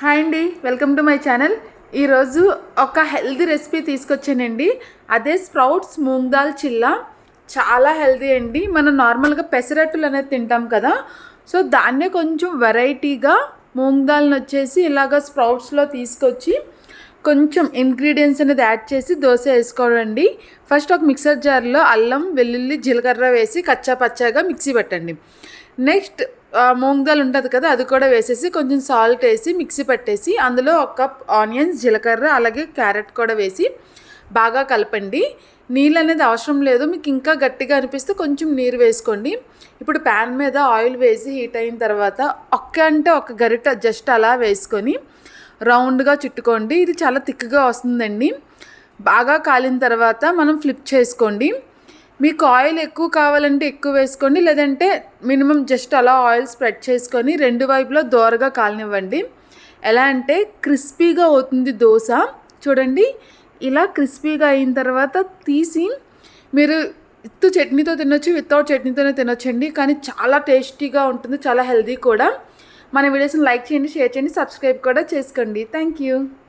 Hi అండి, welcome to my channel. ఈరోజు ఒక హెల్దీ రెసిపీ తీసుకొచ్చానండి. అదే స్ప్రౌట్స్ మూంగ్ దాల్ చిల్లా. చాలా హెల్దీ అండి. మనం నార్మల్గా పెసరట్టులు అనేది తింటాం కదా, సో దాన్నే కొంచెం వెరైటీగా మూంగ్ దాల్ని వచ్చేసి ఇలాగ స్ప్రౌట్స్లో తీసుకొచ్చి కొంచెం ఇంగ్రీడియంట్స్ అనేది యాడ్ చేసి దోశ వేసుకోవడం అండి. ఫస్ట్ ఒక మిక్సర్ జార్లో అల్లం, వెల్లుల్లి, జీలకర్ర వేసి కచ్చా పచ్చాగా మిక్సీ పెట్టండి. నెక్స్ట్ మూంగ్ దాల్ ఉంటుంది కదా, అది కూడా వేసేసి కొంచెం సాల్ట్ వేసి మిక్సీ పట్టేసి అందులో ఒక కప్ ఆనియన్స్, జీలకర్ర, అలాగే క్యారెట్ కూడా వేసి బాగా కలపండి. నీళ్ళు అనేది అవసరం లేదు, మీకు ఇంకా గట్టిగా అనిపిస్తే కొంచెం నీరు వేసుకోండి. ఇప్పుడు ప్యాన్ మీద ఆయిల్ వేసి హీట్ అయిన తర్వాత ఒక గరిట జస్ట్ అలా వేసుకొని రౌండ్గా చుట్టుకోండి. ఇది చాలా థిక్గా వస్తుందండి. బాగా కాలిన తర్వాత మనం ఫ్లిప్ చేసుకోండి. మీకు ఆయిల్ ఎక్కువ కావాలంటే ఎక్కువ వేసుకోండి, లేదంటే మినిమం జస్ట్ అలా ఆయిల్ స్ప్రెడ్ చేసుకొని రెండు వైపులా దోరగా కాలనివ్వండి. ఎలా అంటే క్రిస్పీగా అవుతుంది దోశ. చూడండి, ఇలా క్రిస్పీగా అయిన తర్వాత తీసి మీరు విత్ చట్నీతో తినొచ్చు, వితౌట్ చట్నీతోనే తినొచ్చండి. కానీ చాలా టేస్టీగా ఉంటుంది, చాలా హెల్దీ కూడా. మన వీడియోస్ని లైక్ చేయండి, షేర్ చేయండి, సబ్స్క్రైబ్ కూడా చేసుకోండి. Thank you.